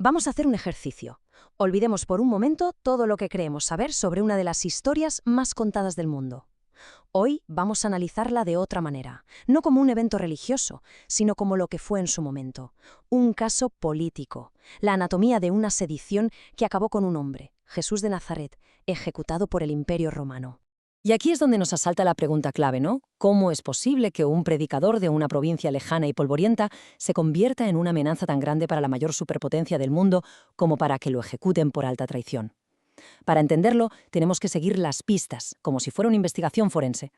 Vamos a hacer un ejercicio. Olvidemos por un momento todo lo que creemos saber sobre una de las historias más contadas del mundo. Hoy vamos a analizarla de otra manera, no como un evento religioso, sino como lo que fue en su momento. Un caso político, la anatomía de una sedición que acabó con un hombre, Jesús de Nazaret, ejecutado por el Imperio Romano. Y aquí es donde nos asalta la pregunta clave, ¿no? ¿Cómo es posible que un predicador de una provincia lejana y polvorienta se convierta en una amenaza tan grande para la mayor superpotencia del mundo como para que lo ejecuten por alta traición? Para entenderlo, tenemos que seguir las pistas, como si fuera una investigación forense.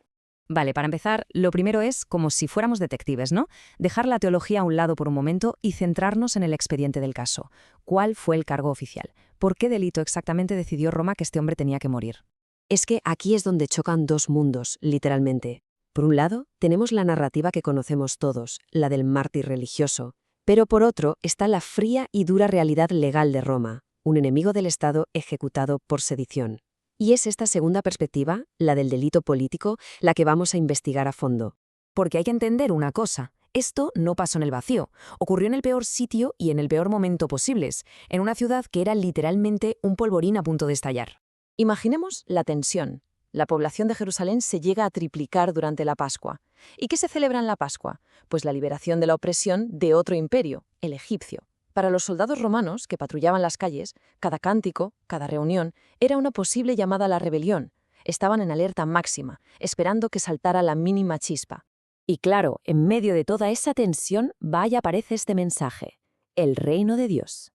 Vale, para empezar, lo primero es como si fuéramos detectives, ¿no? Dejar la teología a un lado por un momento y centrarnos en el expediente del caso. ¿Cuál fue el cargo oficial? ¿Por qué delito exactamente decidió Roma que este hombre tenía que morir? Es que aquí es donde chocan dos mundos, literalmente. Por un lado, tenemos la narrativa que conocemos todos, la del mártir religioso, pero por otro está la fría y dura realidad legal de Roma, un enemigo del Estado ejecutado por sedición. Y es esta segunda perspectiva, la del delito político, la que vamos a investigar a fondo. Porque hay que entender una cosa. Esto no pasó en el vacío. Ocurrió en el peor sitio y en el peor momento posibles, en una ciudad que era literalmente un polvorín a punto de estallar. Imaginemos la tensión. La población de Jerusalén se llega a triplicar durante la Pascua. ¿Y qué se celebra en la Pascua? Pues la liberación de la opresión de otro imperio, el egipcio. Para los soldados romanos que patrullaban las calles, cada cántico, cada reunión, era una posible llamada a la rebelión. Estaban en alerta máxima, esperando que saltara la mínima chispa. Y claro, en medio de toda esa tensión, vaya aparece este mensaje: el reino de Dios.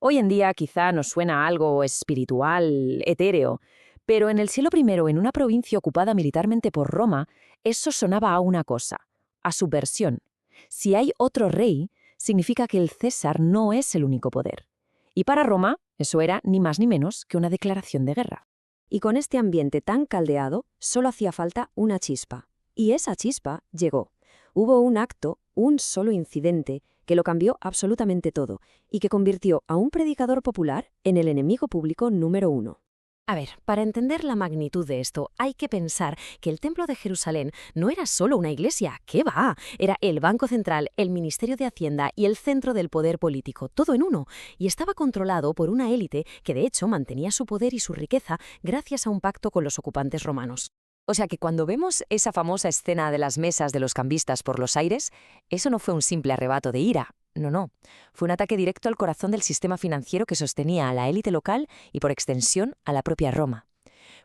Hoy en día quizá nos suena a algo espiritual, etéreo, pero en el siglo I, en una provincia ocupada militarmente por Roma, eso sonaba a una cosa, a subversión. Si hay otro rey, significa que el César no es el único poder. Y para Roma, eso era ni más ni menos que una declaración de guerra. Y con este ambiente tan caldeado, solo hacía falta una chispa. Y esa chispa llegó. Hubo un acto, un solo incidente, que lo cambió absolutamente todo y que convirtió a un predicador popular en el enemigo público número 1. A ver, para entender la magnitud de esto, hay que pensar que el Templo de Jerusalén no era solo una iglesia, ¿qué va? Era el Banco Central, el Ministerio de Hacienda y el centro del poder político, todo en uno, y estaba controlado por una élite que de hecho mantenía su poder y su riqueza gracias a un pacto con los ocupantes romanos. O sea que cuando vemos esa famosa escena de las mesas de los cambistas por los aires, eso no fue un simple arrebato de ira. No. Fue un ataque directo al corazón del sistema financiero que sostenía a la élite local y, por extensión, a la propia Roma.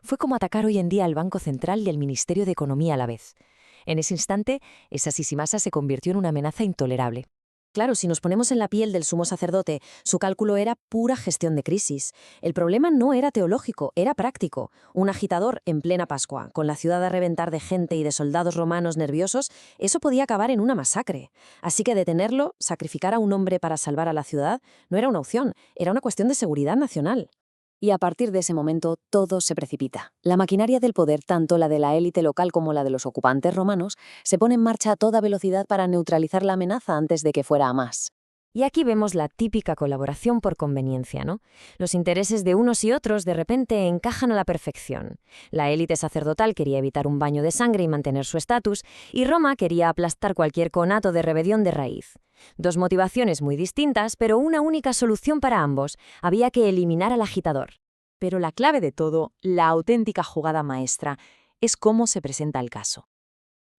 Fue como atacar hoy en día al Banco Central y al Ministerio de Economía a la vez. En ese instante, esa sisimasa se convirtió en una amenaza intolerable. Claro, si nos ponemos en la piel del sumo sacerdote, su cálculo era pura gestión de crisis. El problema no era teológico, era práctico. Un agitador en plena Pascua, con la ciudad a reventar de gente y de soldados romanos nerviosos, eso podía acabar en una masacre. Así que detenerlo, sacrificar a un hombre para salvar a la ciudad, no era una opción, era una cuestión de seguridad nacional. Y a partir de ese momento todo se precipita. La maquinaria del poder, tanto la de la élite local como la de los ocupantes romanos, se pone en marcha a toda velocidad para neutralizar la amenaza antes de que fuera a más. Y aquí vemos la típica colaboración por conveniencia, ¿no? Los intereses de unos y otros de repente encajan a la perfección. La élite sacerdotal quería evitar un baño de sangre y mantener su estatus, y Roma quería aplastar cualquier conato de rebelión de raíz. Dos motivaciones muy distintas, pero una única solución para ambos: había que eliminar al agitador. Pero la clave de todo, la auténtica jugada maestra, es cómo se presenta el caso.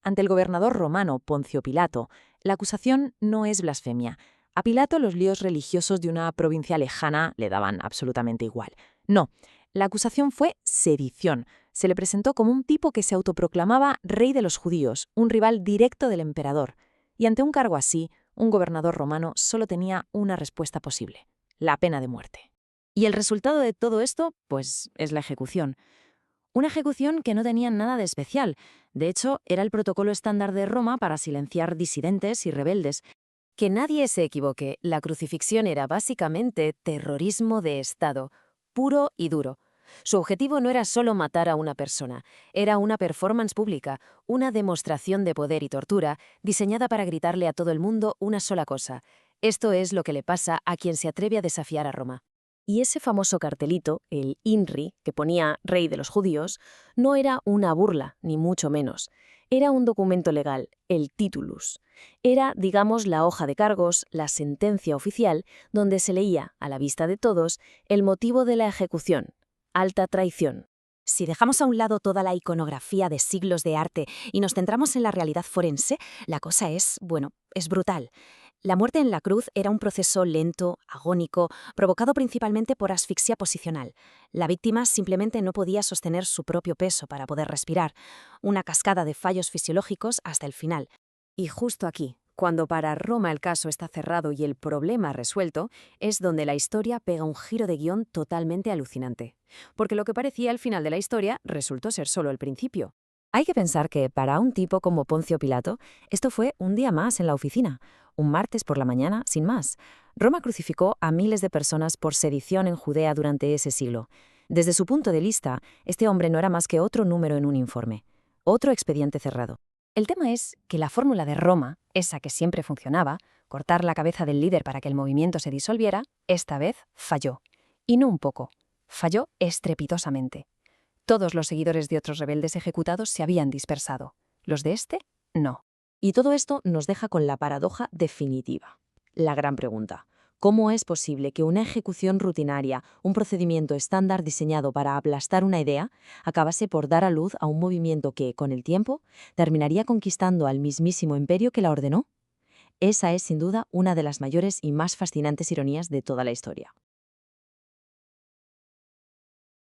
Ante el gobernador romano Poncio Pilato, la acusación no es blasfemia. A Pilato los líos religiosos de una provincia lejana le daban absolutamente igual. No, la acusación fue sedición. Se le presentó como un tipo que se autoproclamaba rey de los judíos, un rival directo del emperador. Y ante un cargo así, un gobernador romano solo tenía una respuesta posible: la pena de muerte. Y el resultado de todo esto, pues, es la ejecución. Una ejecución que no tenía nada de especial. De hecho, era el protocolo estándar de Roma para silenciar disidentes y rebeldes. Que nadie se equivoque, la crucifixión era básicamente terrorismo de Estado, puro y duro. Su objetivo no era solo matar a una persona, era una performance pública, una demostración de poder y tortura diseñada para gritarle a todo el mundo una sola cosa: esto es lo que le pasa a quien se atreve a desafiar a Roma. Y ese famoso cartelito, el INRI, que ponía Rey de los Judíos, no era una burla, ni mucho menos. Era un documento legal, el Titulus. Era, digamos, la hoja de cargos, la sentencia oficial, donde se leía, a la vista de todos, el motivo de la ejecución: alta traición. Si dejamos a un lado toda la iconografía de siglos de arte y nos centramos en la realidad forense, la cosa es, bueno, es brutal. La muerte en la cruz era un proceso lento, agónico, provocado principalmente por asfixia posicional. La víctima simplemente no podía sostener su propio peso para poder respirar. Una cascada de fallos fisiológicos hasta el final. Y justo aquí, cuando para Roma el caso está cerrado y el problema resuelto, es donde la historia pega un giro de guión totalmente alucinante. Porque lo que parecía el final de la historia resultó ser solo el principio. Hay que pensar que para un tipo como Poncio Pilato, esto fue un día más en la oficina, un martes por la mañana, sin más. Roma crucificó a miles de personas por sedición en Judea durante ese siglo. Desde su punto de vista, este hombre no era más que otro número en un informe, otro expediente cerrado. El tema es que la fórmula de Roma, esa que siempre funcionaba, cortar la cabeza del líder para que el movimiento se disolviera, esta vez falló. Y no un poco, falló estrepitosamente. Todos los seguidores de otros rebeldes ejecutados se habían dispersado. Los de este, no. Y todo esto nos deja con la paradoja definitiva. La gran pregunta: ¿cómo es posible que una ejecución rutinaria, un procedimiento estándar diseñado para aplastar una idea, acabase por dar a luz a un movimiento que, con el tiempo, terminaría conquistando al mismísimo imperio que la ordenó? Esa es, sin duda, una de las mayores y más fascinantes ironías de toda la historia.